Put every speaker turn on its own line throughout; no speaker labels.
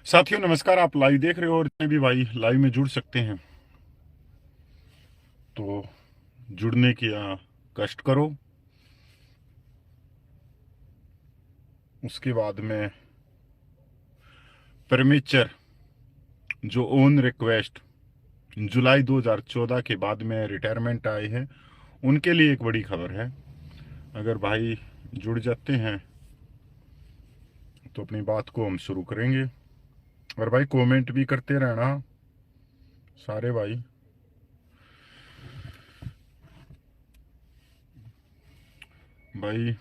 साथियों नमस्कार। आप लाइव देख रहे हो और जितने भी भाई लाइव में जुड़ सकते हैं तो जुड़ने की कष्ट करो। उसके बाद में परमेचर जो ओन रिक्वेस्ट जुलाई 2014 के बाद में रिटायरमेंट आए हैं उनके लिए एक बड़ी खबर है। अगर भाई जुड़ जाते हैं तो अपनी बात को हम शुरू करेंगे। और भाई कमेंट भी करते रहना सारे भाई। भाई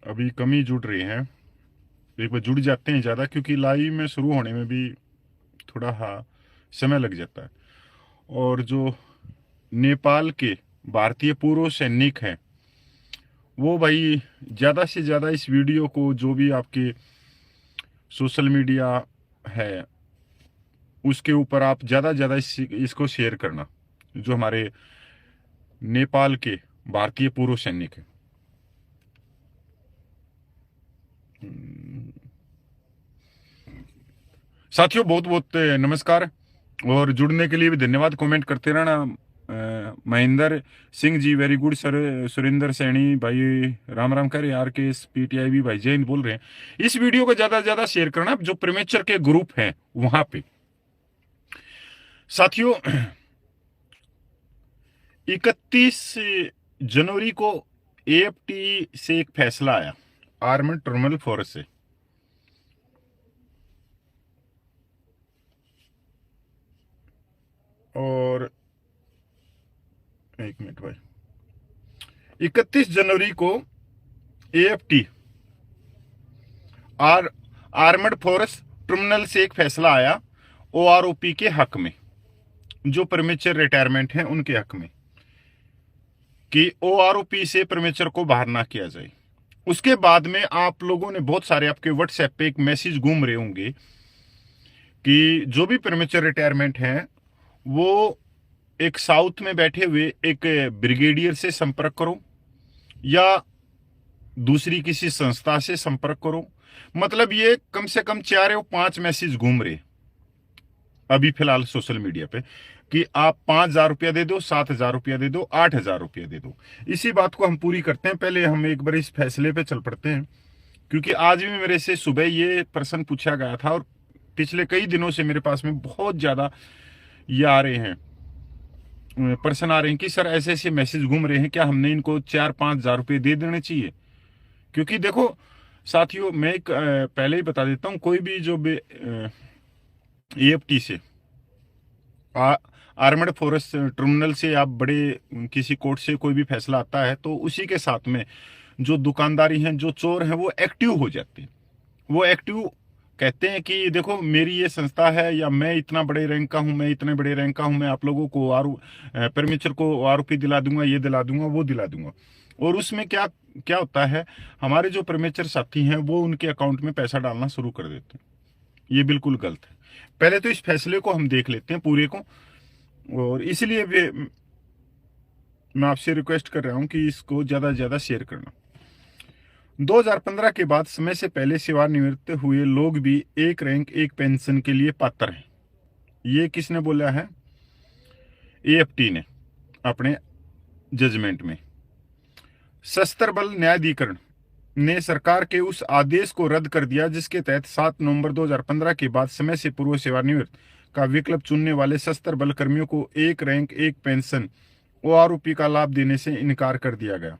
अभी कम ही जुड़ रहे हैं, एक बार जुड़ जाते हैं ज़्यादा, क्योंकि लाइव में शुरू होने में भी थोड़ा समय लग जाता है। और जो नेपाल के भारतीय पूर्व सैनिक हैं वो भाई ज़्यादा से ज़्यादा इस वीडियो को, जो भी आपके सोशल मीडिया है उसके ऊपर आप ज़्यादा से ज़्यादा इसको शेयर करना। जो हमारे नेपाल के भारतीय पूर्व सैनिक हैं। साथियों बहुत बहुत नमस्कार और जुड़ने के लिए भी धन्यवाद। कमेंट करते रहना। Mahendra Singh ji very good sir. Surendra Saini भाई राम राम कर यार के पीटीआई भी भाई जय हिंद बोल रहे हैं। इस वीडियो को ज्यादा से ज्यादा शेयर करना जो प्रेमेचर के ग्रुप हैं वहां पे। साथियों 31 जनवरी को एएफटी से एक फैसला आया, आर्मड टर्मिनल फोर्स से। और एक मिनट भाई, 31 जनवरी को एएफटी आर्मड फोर्स टर्मिनल से एक फैसला आया ओआरओपी के हक में, जो प्रेमेचर रिटायरमेंट हैं उनके हक में, कि ओआरओपी से प्रेमेचर को बाहर ना किया जाए। उसके बाद में आप लोगों ने बहुत सारे आपके व्हाट्सएप पे एक मैसेज घूम रहे होंगे कि जो भी प्रेमेचर रिटायरमेंट हैं वो एक साउथ में बैठे हुए एक ब्रिगेडियर से संपर्क करो या दूसरी किसी संस्था से संपर्क करो। मतलब ये कम से कम 4 या 5 मैसेज घूम रहे अभी फिलहाल सोशल मीडिया पे कि आप 5,000 रुपया दे दो, 7,000 रुपया दे दो, 8,000 रुपया दे दो। इसी बात को हम पूरी करते हैं। पहले हम एक बार इस फैसले पे चल पड़ते हैं, क्योंकि आज भी मेरे से सुबह ये प्रश्न पूछा गया था और पिछले कई दिनों से मेरे पास में बहुत ज्यादा ये आ रहे हैं, प्रश्न आ रहे हैं कि सर ऐसे ऐसे मैसेज घूम रहे हैं, क्या हमने इनको 4-5,000 रुपये दे देने चाहिए? क्योंकि देखो साथियों, मैं एक पहले ही बता देता हूँ, कोई भी जो एएफटी से आर्मड फोर्स टर्मिनल से आप बड़े किसी कोर्ट से कोई भी फैसला आता है तो उसी के साथ में जो दुकानदारी हैं, जो चोर हैं, वो एक्टिव हो जाते हैं। वो एक्टिव कहते हैं कि देखो मेरी ये संस्था है, या मैं इतना बड़े रैंक का हूं, मैं इतने बड़े रैंक का हूं, मैं आप लोगों को परमेश्वर को आरोपी दिला दूंगा, ये दिला दूंगा, वो दिला दूंगा। और उसमें क्या क्या होता है, हमारे जो परमेश्वर साथी हैं वो उनके अकाउंट में पैसा डालना शुरू कर देते हैं। ये बिल्कुल गलत है। पहले तो इस फैसले को हम देख लेते हैं पूरे को, और इसलिए भी मैं आपसे रिक्वेस्ट कर रहा हूं कि इसको ज्यादा से ज्यादा शेयर करना। 2015 के बाद समय से पहले सेवानिवृत्त हुए लोग भी एक रैंक एक पेंशन के लिए पात्र हैं। ये किसने बोला है? एएफटी ने अपने जजमेंट में। सशस्त्र बल न्यायाधिकरण ने सरकार के उस आदेश को रद्द कर दिया जिसके तहत 7 नवंबर 2015 के बाद समय से पूर्व सेवानिवृत्त का विकल्प चुनने वाले सशस्त्र बल कर्मियों को एक रैंक एक पेंशन ओआरओपी का लाभ देने से इनकार कर दिया गया।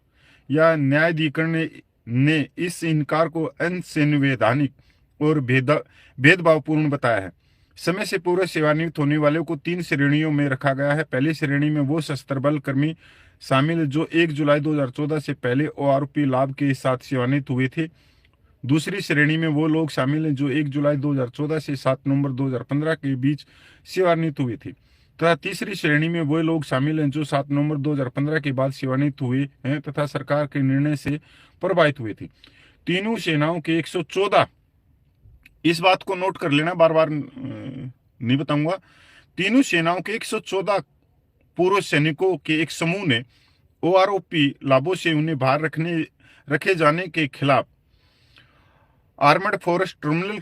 यह न्यायाधिकरण ने इस इनकार को असंवैधानिक और भेदभावपूर्ण बताया है। समय से पूर्व सेवानिवृत्त होने वाले को 3 श्रेणियों में रखा गया है। पहली श्रेणी में वो सशस्त्र बल कर्मी शामिल है जो 1 जुलाई 2014 से पहले ओआरओपी लाभ के साथ सेवानिवृत्त हुए थे। दूसरी श्रेणी में वो लोग शामिल हैं जो 1 जुलाई 2014 से 7 नवंबर 2015 के बीच सेवानिवृत्त हुए थे। तथा तीसरी श्रेणी में वो लोग शामिल हैं जो 7 नवंबर 2015 के बाद सेवानिवृत्त हुए हैं तथा सरकार के निर्णय से प्रभावित हुए थे। तीनों सेनाओं के 114, इस बात को नोट कर लेना, बार बार नहीं बताऊंगा। तीनों सेनाओं के 114 पूर्व सैनिकों के एक समूह ने ओआरओपी लाभों से उन्हें बाहर रखे जाने के खिलाफ आर्मड फोर्स टर्मिनल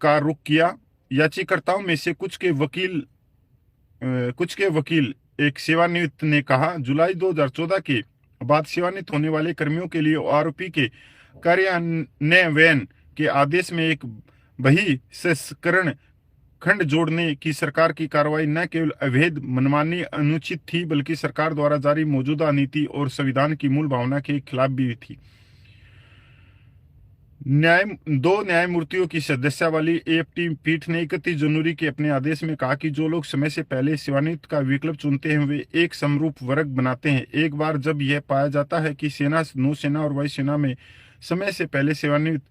का रुख किया। याचिकाकर्ताओं में से कुछ के वकील एक सेवानिवृत्त ने कहा, जुलाई 2014 के बाद सेवानिवृत्त होने वाले कर्मियों के लिए आरोपी के कार्यान्वयन के आदेश में एक बहिष्करण खंड जोड़ने की सरकार की कार्रवाई न केवल अवैध, मनमानी, अनुचित थी, बल्कि सरकार द्वारा जारी मौजूदा नीति और संविधान की मूल भावना के खिलाफ भी थी। दो न्यायमूर्तियों की सदस्य वाली एएफटी पीठ ने 31 जनवरी के अपने आदेश में कहा कि जो लोग समय से पहले सेवानिवृत्त का विकल्प चुनते हैं वे एक समरूप वर्ग बनाते हैं। एक बार जब यह पाया जाता है कि सेना, नौसेना और वायुसेना में समय से पहले सेवानिवृत्त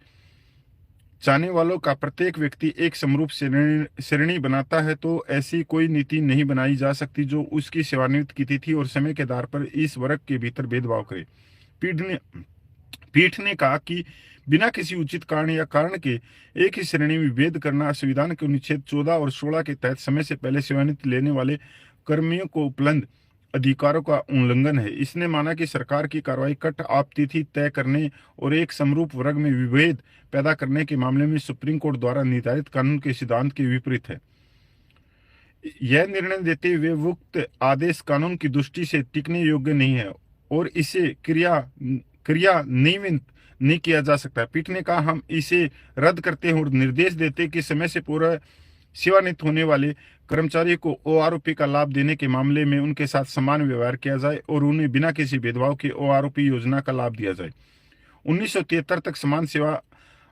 चाहने वालों का प्रत्येक व्यक्ति एक समरूप श्रेणी बनाता है, तो ऐसी कोई नीति नहीं बनाई जा सकती जो उसकी सेवानिवृत्त की तिथि और समय के आधार पर इस वर्ग के भीतर भेदभाव करे। पीठ ने कहा कि बिना किसी उचित कारण या कारण के एक ही श्रेणी में भेद करना संविधान के अनुच्छेद 14 और 16 के तहत समय से पहले सेवानिवृत्ति लेने वाले कर्मियों को उपलब्ध अधिकारों का उल्लंघन है। इसने माना कि सरकार की कार्रवाई कट ऑफ तिथि तय करने और एक समरूप वर्ग में विभेद पैदा करने के मामले में सुप्रीम कोर्ट द्वारा निर्धारित कानून के सिद्धांत के विपरीत है। यह निर्णय देते हुए उक्त आदेश कानून की दृष्टि से टिकने योग्य नहीं है और इसे क्रियान्वित नहीं किया जा सकता। पीठ ने कहा, हम इसे रद्द करते हैं और निर्देश देते कि समय से पूरा सेवानिवृत्त होने वाले कर्मचारी को ओआरओपी का लाभ देने के मामले में उनके साथ समान व्यवहार किया जाए और उन्हें बिना किसी भेदभाव के ओआरओपी योजना का लाभ दिया जाए। 1973 तक समान सेवा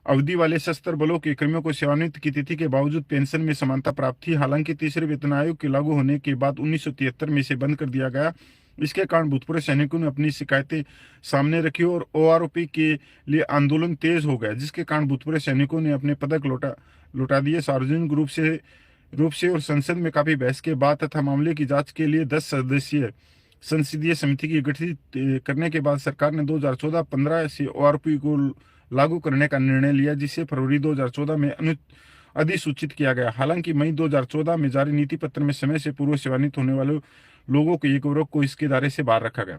अवधि वाले सशस्त्र बलों के कर्मियों को सेवानिवृत्त की तिथि के बावजूद पेंशन में समानता प्राप्त थी। हालांकि तीसरे वेतन आयोग के लागू होने के बाद 1973 में इसे बंद कर दिया गया। इसके कारण भूतपूर्व सैनिकों ने अपनी शिकायतें सामने रखी और ओआरओपी के लिए आंदोलन तेज हो गया, जिसके कारण भूतपूर्व सैनिकों ने अपने पदक लौटा दिए। सार्वजनिक रूप से और संसद में काफी बहस के बाद तथा मामले की जांच के लिए 10 सदस्यीय संसदीय समिति की गठित करने के बाद सरकार ने 2014-15 से ओआरओपी को लागू करने का निर्णय लिया, जिसे फरवरी 2014 में अधिसूचित किया गया। हालांकि मई 2014 में जारी नीति पत्र में समय से पूर्व सेवानिवृत्त होने वाले लोगों के एक वर्ग को इसके दायरे से बाहर रखा गया।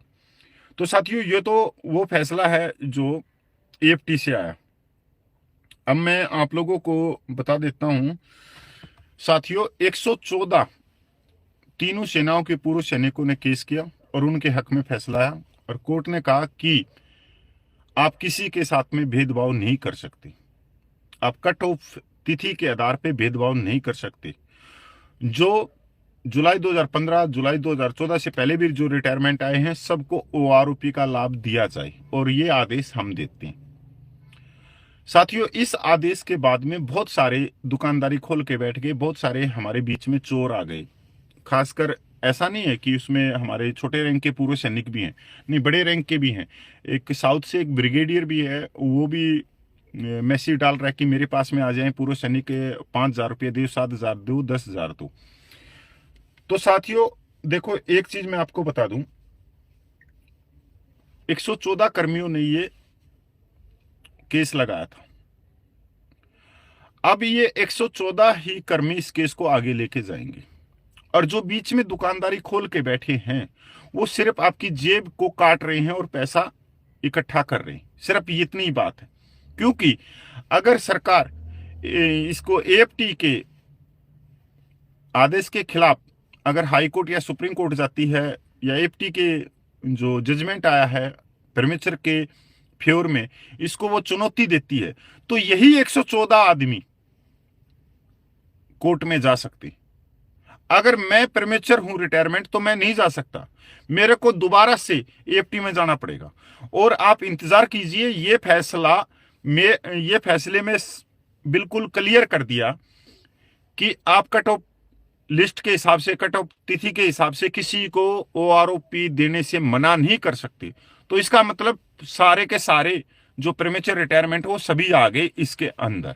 तो साथियों, ये तो वो फैसला है जो एएफटी से आया। अब मैं आप लोगों को बता देता हूं साथियों, 114 तीनों सेनाओं के पूर्व सैनिकों ने केस किया और उनके हक में फैसला आया और कोर्ट ने कहा कि आप किसी के साथ में भेदभाव नहीं कर सकते, आप कट ऑफ तिथि के आधार पर भेदभाव नहीं कर सकते। जो जुलाई 2015, जुलाई 2014 से पहले भी जो रिटायरमेंट आए हैं सबको ओआरओपी का लाभ दिया जाए और ये आदेश हम देते हैं। साथियों, इस आदेश के बाद में बहुत सारे दुकानदारी खोल के बैठ गए, बहुत सारे हमारे बीच में चोर आ गए। खासकर ऐसा नहीं है कि उसमें हमारे छोटे रैंक के पूर्व सैनिक भी हैं, नहीं, बड़े रैंक के भी हैं। एक साउथ से एक ब्रिगेडियर भी है, वो भी मैसेज डाल रहा है कि मेरे पास में आ जाएं पूर्व सैनिक, 5,000 रुपये दो, 7,000 दो, 10,000 दो। तो साथियों देखो, एक चीज मैं आपको बता दूं, 114 कर्मियों ने ये केस लगाया था। अब ये 114 ही कर्मी इस केस को आगे लेके जाएंगे और जो बीच में दुकानदारी खोल के बैठे हैं वो सिर्फ आपकी जेब को काट रहे हैं और पैसा इकट्ठा कर रहे हैं। सिर्फ इतनी ही बात है, क्योंकि अगर सरकार इसको एएफटी के आदेश के खिलाफ अगर हाई कोर्ट या सुप्रीम कोर्ट जाती है या एएफटी के जो जजमेंट आया है प्रेमेचर के फेवर में, इसको वो चुनौती देती है, तो यही 114 आदमी कोर्ट में जा सकते। अगर मैं प्रेमेचर हूं रिटायरमेंट तो मैं नहीं जा सकता, मेरे को दोबारा से एएफटी में जाना पड़ेगा। और आप इंतजार कीजिए, ये फैसले में बिल्कुल क्लियर कर दिया कि आप कट ऑफ लिस्ट के हिसाब से, कट ऑफ तिथि के हिसाब से किसी को ओआरओपी देने से मना नहीं कर सकते। तो इसका मतलब सारे के सारे जो प्रीमेच्योर रिटायरमेंट वो सभी आ गए इसके अंदर।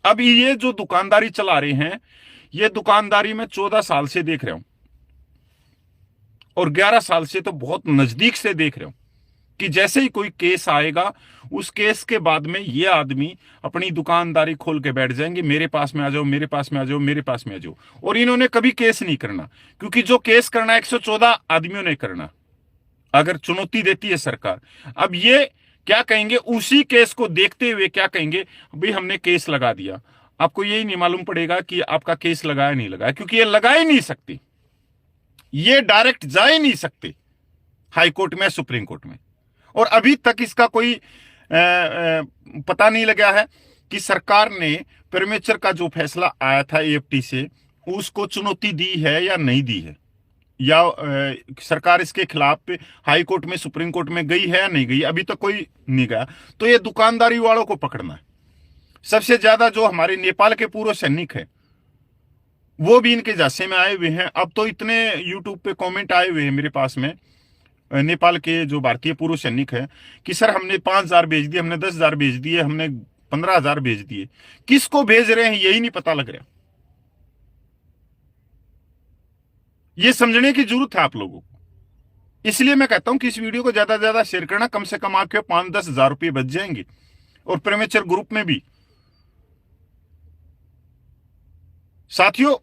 अब ये जो दुकानदारी चला रहे हैं, ये दुकानदारी में 14 साल से देख रहा हूं और 11 साल से तो बहुत नजदीक से देख रहा हूं कि जैसे ही कोई केस आएगा उस केस के बाद में ये आदमी अपनी दुकानदारी खोल के बैठ जाएंगे, मेरे पास में आ जाओ, मेरे पास में आ जाओ, मेरे पास में आ जाओ। और इन्होंने कभी केस नहीं करना, क्योंकि जो केस करना 114 आदमियों ने करना अगर चुनौती देती है सरकार। अब ये क्या कहेंगे, उसी केस को देखते हुए क्या कहेंगे, भाई हमने केस लगा दिया, आपको यही नहीं मालूम पड़ेगा कि आपका केस लगाया नहीं लगाया, क्योंकि ये लगा ही नहीं सकते, ये डायरेक्ट जा ही नहीं सकते हाई कोर्ट में, सुप्रीम कोर्ट में। और अभी तक इसका कोई पता नहीं लगा है कि सरकार ने प्रेमेचर का जो फैसला आया था एएफटी से, उसको चुनौती दी है या नहीं दी है, या सरकार इसके खिलाफ हाई कोर्ट में, सुप्रीम कोर्ट में गई है या नहीं गई, अभी तक कोई नहीं गया। तो ये दुकानदारी वालों को पकड़ना है। सबसे ज्यादा जो हमारे नेपाल के पूर्व सैनिक है वो भी इनके झांसे में आए हुए हैं। अब तो इतने यूट्यूब पे कमेंट आए हुए हैं मेरे पास में, नेपाल के जो भारतीय पूर्व सैनिक है, कि सर हमने 5,000 भेज दिए, हमने 10,000 भेज दिए, हमने 15,000 भेज दिए। किसको भेज रहे हैं यही नहीं पता लग रहा। ये समझने की जरूरत है आप लोगों को। इसलिए मैं कहता हूं कि इस वीडियो को ज्यादा से ज्यादा शेयर करना, कम से कम आपके 5-10 हजार रुपये बच जाएंगे। और प्रेमेचर ग्रुप में भी साथियों,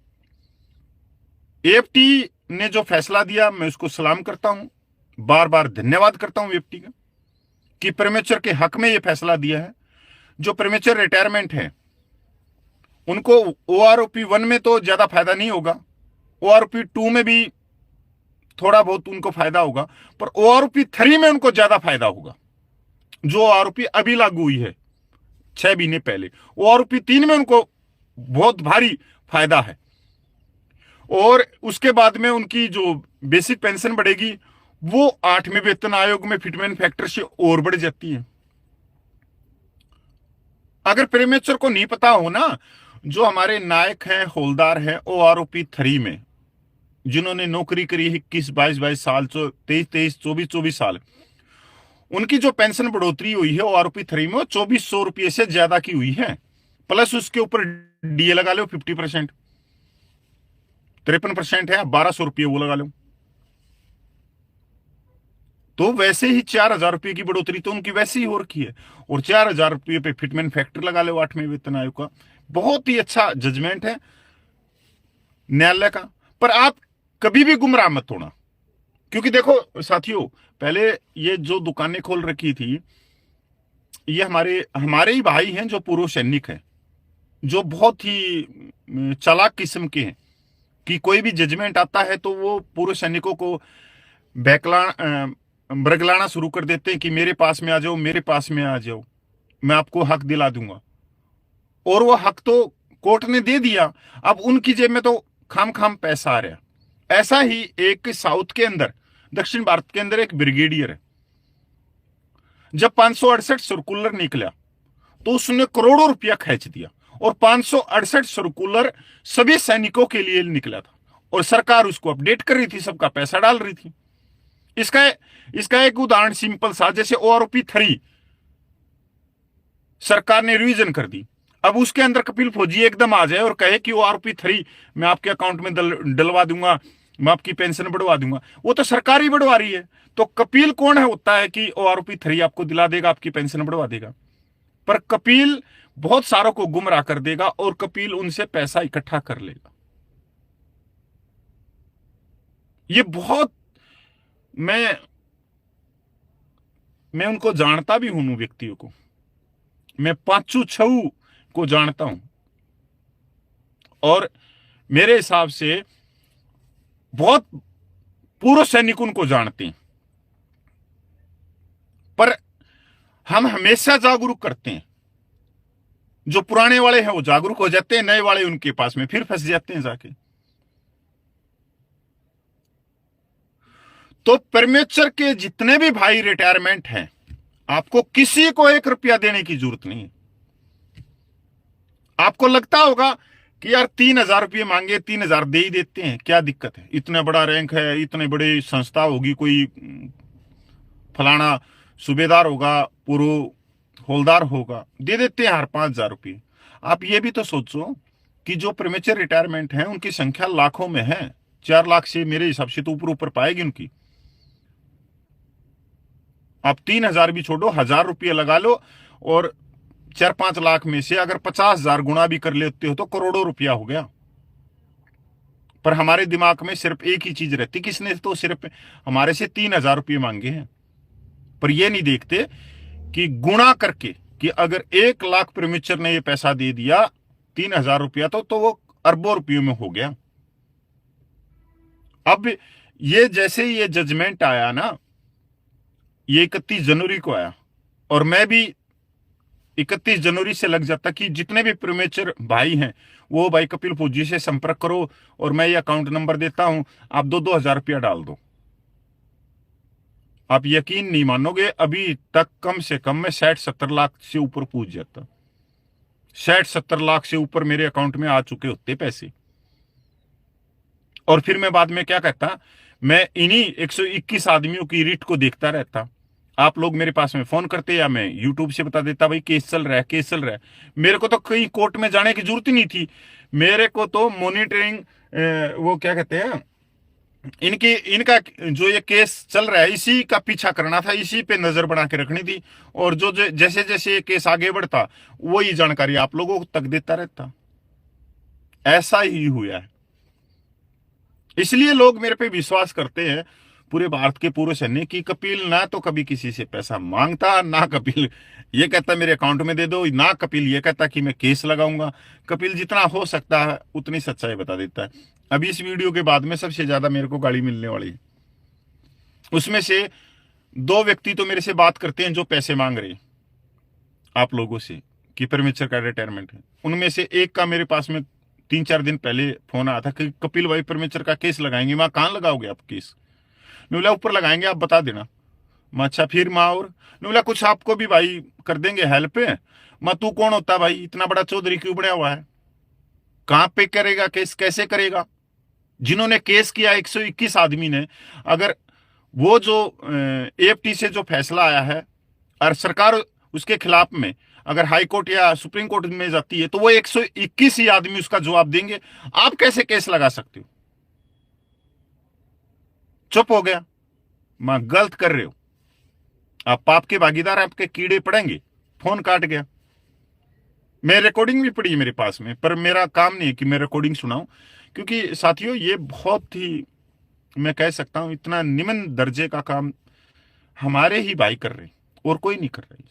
एएफटी ने जो फैसला दिया मैं उसको सलाम करता हूं, बार बार धन्यवाद करता हूं एएफटी का कि प्रेमेचर के हक में यह फैसला दिया है। जो प्रेमेचर रिटायरमेंट है उनको ओआरओपी 1 में तो ज्यादा फायदा नहीं होगा, ओआरओपी 2 में भी थोड़ा बहुत उनको फायदा होगा, पर ओआरओपी 3 में उनको ज्यादा फायदा होगा। जो ओआरओपी अभी लागू हुई है 6 महीने पहले, ओआरओपी 3 में उनको बहुत भारी फायदा है। और उसके बाद में उनकी जो बेसिक पेंशन बढ़ेगी वो 8वें वेतन आयोग में फिटमेंट फैक्टर से और बढ़ जाती है। अगर प्रेमेचर को नहीं पता हो ना, जो हमारे नायक हैं, हौलदार हैं ओआरओपी 3 में, जिन्होंने नौकरी करी 21-22 साल, 23-24 साल, उनकी जो पेंशन बढ़ोतरी हुई है ओआरओपी 3 में, वो 2400 रुपये से ज्यादा की हुई है। प्लस उसके ऊपर डीए लगा लो 50%, 53% है, 1200 रुपये वो लगा लो, तो वैसे ही 4,000 रुपये की बढ़ोतरी तो उनकी वैसे ही हो रखी है। और 4,000 रुपये पे फिटमेंट फैक्टर लगा लो 8वें वेतन आयोग का। बहुत ही अच्छा जजमेंट है न्यायालय का। पर आप कभी भी गुमराह मत होना, क्योंकि देखो साथियों, पहले ये जो दुकानें खोल रखी थी, ये हमारे ही भाई हैं जो पूर्व सैनिक हैं, जो बहुत ही चालाक किस्म के हैं कि कोई भी जजमेंट आता है तो वो पूर्व सैनिकों को बरगलाना शुरू कर देते हैं कि मेरे पास में आ जाओ, मेरे पास में आ जाओ, मैं आपको हक दिला दूंगा। और वो हक तो कोर्ट ने दे दिया, अब उनकी जेब में तो खाम खाम पैसा आ रहा। ऐसा ही एक साउथ के अंदर, दक्षिण भारत के अंदर एक ब्रिगेडियर है, जब 568 सर्कुलर निकला तो उसने करोड़ों रुपया खींच दिया, और 568 सर्कुलर सभी सैनिकों के लिए निकला था, और सरकार उसको अपडेट कर रही थी, सबका पैसा डाल रही थी। इसका एक उदाहरण सिंपल सा, जैसे ओआरओपी 3 सरकार ने रिवीजन कर दी, अब उसके अंदर कपिल फौजी एकदम आ जाए और कहे कि ओआरओपी 3 मैं आपके अकाउंट में डलवा दूंगा, मैं आपकी पेंशन बढ़वा दूंगा, वो तो सरकार ही बढ़वा रही है। तो कपिल कौन है होता है कि ओआरओपी 3 आपको दिला देगा, आपकी पेंशन बढ़वा देगा? पर कपिल बहुत सारों को गुमराह कर देगा और कपिल उनसे पैसा इकट्ठा कर लेगा। ये बहुत, मैं उनको जानता भी हूं, व्यक्तियों को, मैं 5-6 को जानता हूं, और मेरे हिसाब से बहुत पूर्व सैनिक उनको जानते हैं। पर हम हमेशा जागरूक करते हैं, जो पुराने वाले हैं वो जागरूक हो जाते हैं, नए वाले उनके पास में फिर फंस जाते हैं जाके। तो प्रेमेचर के जितने भी भाई रिटायरमेंट हैं, आपको किसी को 1 रुपया देने की जरूरत नहीं है। आपको लगता होगा कि यार 3,000 रुपये मांगे, 3,000 दे ही देते हैं, क्या दिक्कत है, इतना बड़ा रैंक है, इतने बड़ी संस्था होगी, कोई फलाना सूबेदार होगा, पूर्व हौलदार होगा, दे देते हैं हर 5,000 रुपये। आप ये भी तो सोचो कि जो प्रीमेचर रिटायरमेंट है उनकी संख्या लाखों में है, 4 लाख से मेरे हिसाब से तो ऊपर ऊपर पाएगी उनकी। आप 3,000 भी छोड़ो, 1,000 रुपये लगा लो, और 4-5 लाख में से अगर 50,000 गुणा भी कर लेते हो तो करोड़ों रुपया हो गया। पर हमारे दिमाग में सिर्फ एक ही चीज रहती, किसने तो सिर्फ हमारे से 3,000 रुपये मांगे हैं। पर ये नहीं देखते कि गुणा करके, कि अगर 1 लाख प्रीमेचर ने ये पैसा दे दिया 3,000 रुपया तो वो अरबों रुपयों में हो गया। अब ये जैसे ही ये जजमेंट आया ना, ये 31 जनवरी को आया, और मैं भी 31 जनवरी से लग जाता कि जितने भी प्रीमेचर भाई हैं वो भाई कपिल फौजी से संपर्क करो, और मैं ये अकाउंट नंबर देता हूं, आप 2-2 हजार रुपया डाल दो। आप यकीन नहीं मानोगे, अभी तक कम से कम मैं 60-70 लाख से ऊपर पूछ जाता। 60-70 लाख से ऊपर मेरे अकाउंट में आ चुके होते पैसे। और फिर मैं बाद में क्या कहता, मैं इन्हीं 121 आदमियों की रिट को देखता रहता। आप लोग मेरे पास में फोन करते या मैं यूट्यूब से बता देता भाई केस चल रहा है, केस चल रहा है। मेरे को तो कहीं कोर्ट में जाने की जरूरत ही नहीं थी। मेरे को तो मॉनिटरिंग, वो क्या कहते हैं, इनका जो ये केस चल रहा है इसी का पीछा करना था, इसी पे नजर बना के रखनी थी। और जो जैसे जैसे ये केस आगे बढ़ता वही जानकारी आप लोगों तक देता रहता। ऐसा ही हुआ है, इसलिए लोग मेरे पे विश्वास करते हैं, पूरे भारत के पूर्व सैनिक, की कपिल ना तो कभी किसी से पैसा मांगता, ना कपिल ये कहता मेरे अकाउंट में दे दो, ना कपिल ये कहता कि मैं केस लगाऊंगा। कपिल जितना हो सकता है उतनी सच्चाई बता देता है। अभी इस वीडियो के बाद में सबसे ज्यादा मेरे को गाली मिलने वाली है। उसमें से 2 व्यक्ति तो मेरे से बात करते हैं जो पैसे मांग रहे आप लोगों से कि परमेश्वर का रिटायरमेंट है। उनमें से एक का मेरे पास में 3-4 दिन पहले फोन आया था कि कपिल भाई परमेश्वर का केस लगाएंगे। मैं कहां लगाओगे आप केस? बोला ऊपर लगाएंगे, आप बता देना। मैं अच्छा फिर माँ, और बोला कुछ आपको भी भाई कर देंगे हेल्प। मैं तू कौन होता भाई, इतना बड़ा चौधरी क्यों बना हुआ है? कहां पे करेगा केस, कैसे करेगा? जिन्होंने केस किया 121 आदमी ने, अगर वो जो एएफटी से जो फैसला आया है और सरकार उसके खिलाफ में अगर हाई कोर्ट या सुप्रीम कोर्ट में जाती है तो वो 121 ही आदमी उसका जवाब देंगे। आप कैसे केस लगा सकते हो? चुप हो गया। मां गलत कर रहे हो, आप पाप के भागीदार, आपके कीड़े पड़ेंगे। फोन काट गया। मैं रिकॉर्डिंग भी पड़ी है मेरे पास में, पर मेरा काम नहीं है कि मैं रिकॉर्डिंग सुनाऊं, क्योंकि साथियों ये बहुत ही, मैं कह सकता हूं इतना निम्न दर्जे का काम हमारे ही भाई कर रहे हैं और कोई नहीं कर रही।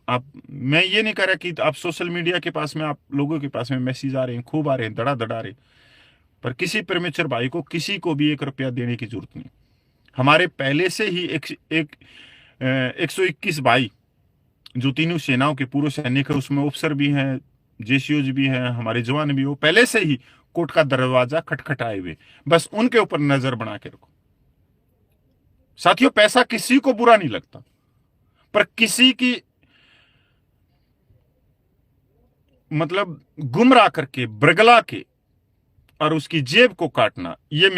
आप, मैं ये नहीं कह रहा कि आप सोशल मीडिया के पास में, आप लोगों के पास में मैसेज आ रहे हैं, खूब आ रहे हैं, धड़ा आ रहे, पर किसी प्रेमेचर भाई को किसी को भी 1 रुपया देने की जरूरत नहीं। हमारे पहले से ही 121 भाई जो तीनों सेनाओं के पूर्व सैनिक है, उसमें अफसर भी हैं, जेसीओज भी हैं, हमारे जवान भी हो, पहले से ही कोर्ट का दरवाजा खटखटाए हुए, बस उनके ऊपर नजर बना के रखो। साथियों पैसा किसी को बुरा नहीं लगता, पर किसी की मतलब गुमराह करके, ब्रगला के और उसकी जेब को काटना, ये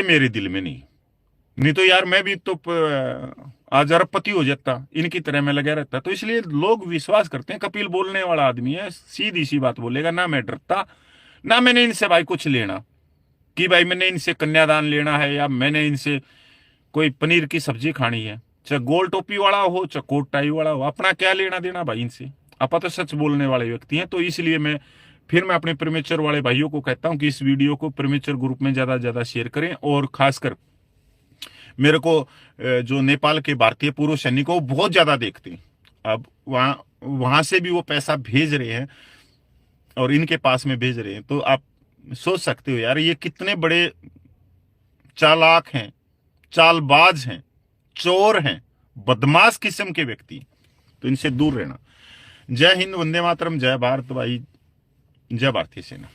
मेरे दिल में नहीं तो यार मैं भी तो आज अरबपति हो जाता, इनकी तरह मैं लगा रहता। तो इसलिए लोग विश्वास करते हैं कपिल बोलने वाला आदमी है, सीधी सी बात बोलेगा। ना मैं डरता, ना मैंने इनसे भाई कुछ लेना कि भाई मैंने इनसे कन्यादान लेना है या मैंने इनसे कोई पनीर की सब्जी खानी है। चाहे गोल टोपी वाला हो चाहे कोट टाई वाला हो, अपना क्या लेना देना भाई इनसे। आप तो सच बोलने वाले व्यक्ति हैं। तो इसलिए मैं अपने प्रीमेचर वाले भाइयों को कहता हूं कि इस वीडियो को प्रीमेचर ग्रुप में ज्यादा से ज्यादा शेयर करें, और खासकर मेरे को जो नेपाल के भारतीय पूर्व सैनिकों बहुत ज्यादा देखते हैं। अब वहां से भी वो पैसा भेज रहे हैं और इनके पास में भेज रहे हैं। तो आप सोच सकते हो यार ये कितने बड़े चालाक हैं, चालबाज हैं, चोर हैं, बदमाश किस्म के व्यक्ति। तो इनसे दूर रहना। जय हिंद, वंदे मातरम, जय भारत भाई, जय भारतीय सेना।